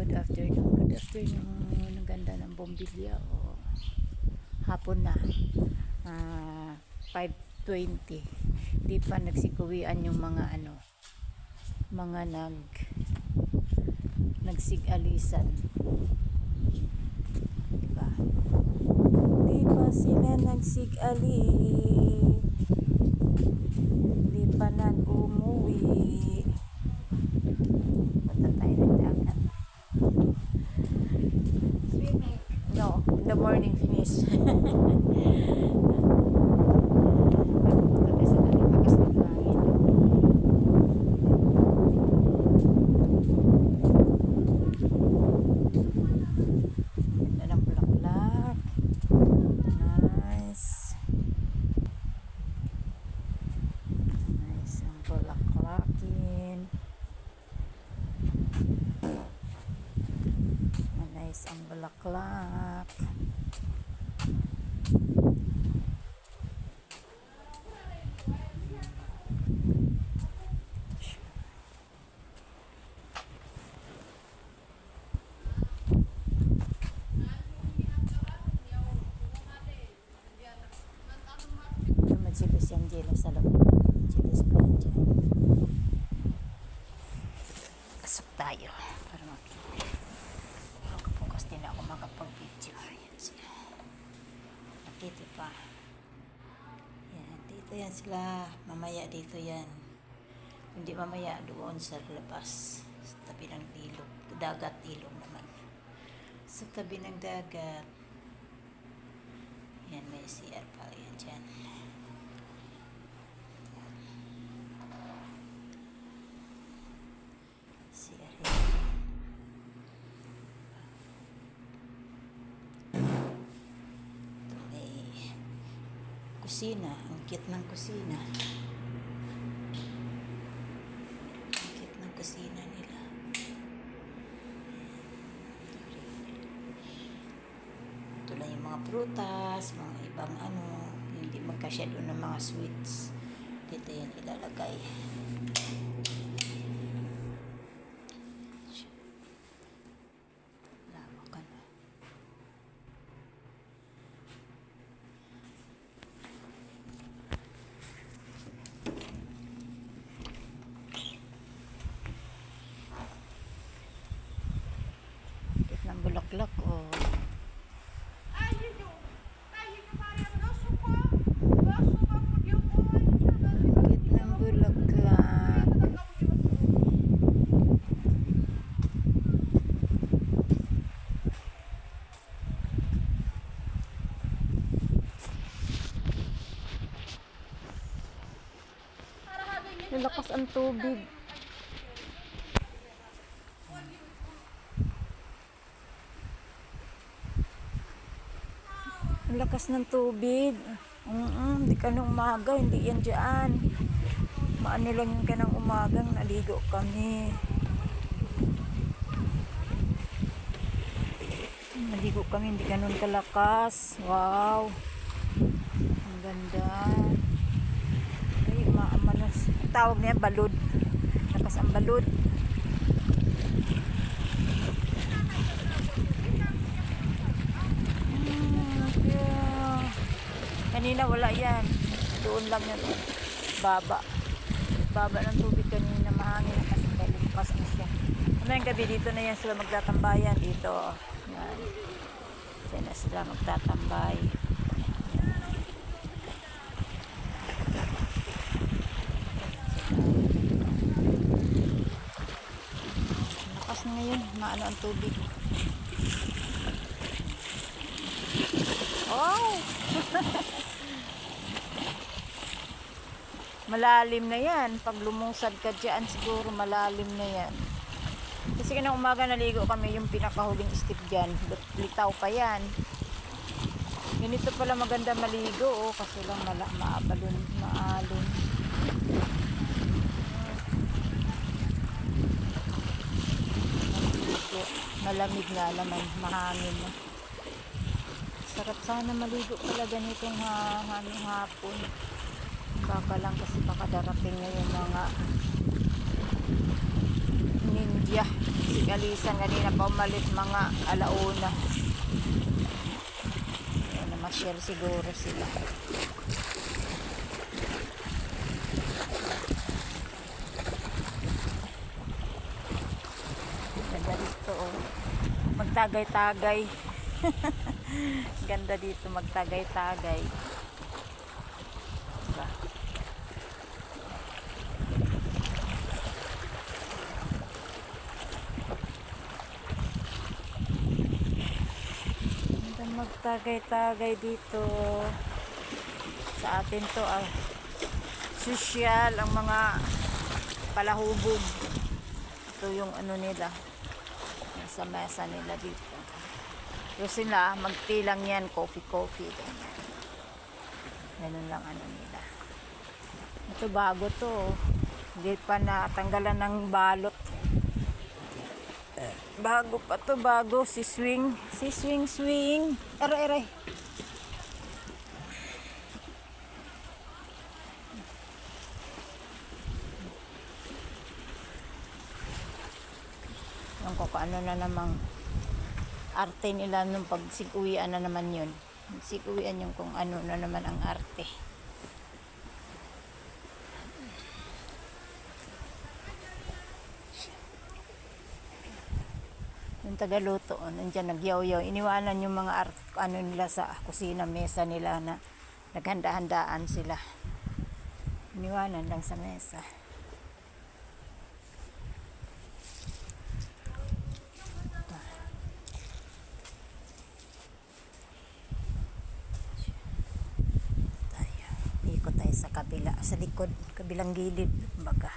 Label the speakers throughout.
Speaker 1: Good afternoon. Good afternoon. Ang ganda ng bumbilya. Oh, hapon na. 5:20. Di pa nagsikuwian yung mga mga nagsigalisan. Diba? Di pa sila nagsigali. Di pa nag-umuwi. Punta tayo ng dagat. Swimming? No, in the morning finish. Nice ang bulaklak. Machilis yan dyan sa loob. Machilis pa yan dyan. Pasok tayo para makita. Bukas din ako makapag-video. Ayan sila. Dito pa. Yan, dito yan sila. Mamaya dito yan. Hindi mamaya doon sa labas. Sa tabi ng ilog. Dagat, ilog naman. Sa tabi ng dagat. Yan, may CR pa. Yan dyan. CR yan. Kusina, ang cute ng kusina. Ang cute ng kusina nila. Ito lang yung mga prutas, mga ibang hindi magkasya doon ng mga sweets. Dito yan ilalagay. Lawakan na. Ng bulaklak oh. Bakit ng bulaklak? Lalakas ang tubig. Ang lakas ng tubig. Hindi ka nung umaga, hindi yan dyan. Maano lang yung ka ng umagang naligo kami. Naligo kami, hindi ka nun kalakas. Wow. Ang ganda. Ay, maamanos. Tawag niya, balod. Lakas ang balod. Kanina wala yan. Doon lang yan. Baba ng tubig kanina. Mahangin na kasi dahil lumakas na siya. Mamayang gabi dito na yan sila magtatambayan. Dito. Yan. Diyan na sila magtatambay. Lakas na ngayon. Maano ang tubig. Oh! Malalim na yan. Pag lumusad ka dyan, siguro malalim na yan. Kasi kanang umaga naligo kami yung pinakahuling step dyan. Litaw pa yan. Ganito pala maganda maligo. Oh, kasi lang maalon. Malamig nga naman. Mahangin na. Sarap sana maligo pala ganitong hapon. Baka lang kasi baka darating na yung mga ninja. alisan kanina pa umalis mga alauna. Ayan, na-share siguro sila. Ganda dito oh. Magtagay-tagay. Ganda dito magtagay-tagay. Diba? Ganda magtagay-tagay dito. Sa atin to sosyal ang mga palahubog. Ito yung ano nila. Sa mesa nila dito. So sila, magtilang yan, coffee. Ganyan. Ganun lang ano nila. Ito bago to. Hindi pa natanggalan ng balot. Bago pa to, bago. Si swing. Aray. Yung kung ano na namang arte nila nung pagsikuwian na naman yun. Sikuwian yung kung ano na naman ang arte. Yung tagaluto, nandiyan nagyaw-yaw. Iniwanan yung mga ano nila sa kusina, mesa nila na naghanda-handaan sila. Iniwanan lang sa mesa. Ikot tayo sa kabila, sa likod, kabilang gilid, baga.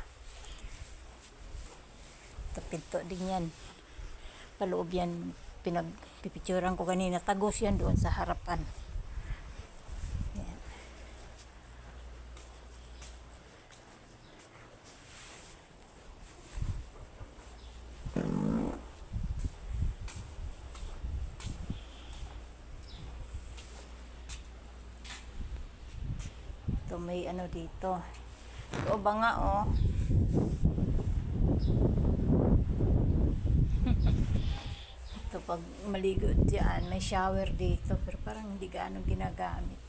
Speaker 1: Ito pinto din yan. Paloob yan, pinagpipicturan ko kanina. Tagos yan doon sa harapan. Yan. Ito may ano dito. Ito ba nga oh. Ito pag maligo dyan, may shower dito. Pero parang hindi gaano ginagamit.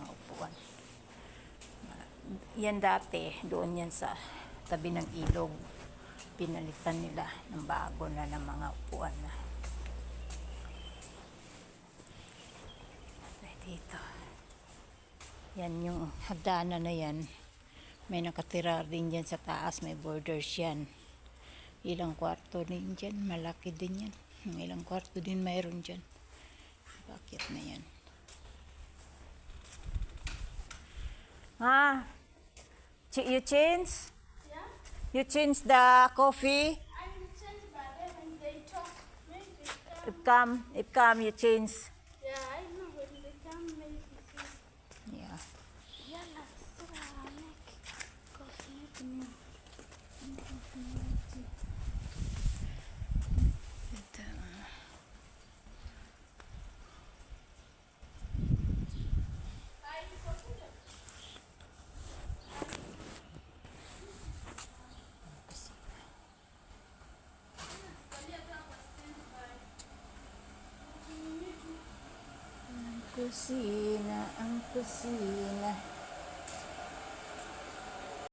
Speaker 1: Naupuan. Yan dati, doon yan sa tabi ng ilog. Pinalitan nila ng bago na ng mga upuan na. Dito. Yan yung hagdanan na yan. May nakatira rin dyan sa taas. May borders yan. Ilang kwarto din dyan. Malaki din yan. Ilang kwarto din mayroon dyan. Bakit na yan? You change?
Speaker 2: Yeah?
Speaker 1: You change the coffee?
Speaker 2: I will change by them when they talk. When they come.
Speaker 1: If come, you change.
Speaker 2: Yeah, I know when they come, maybe.
Speaker 1: Yeah.
Speaker 2: Yeah, let's make coffee with me.
Speaker 1: Ang kusina.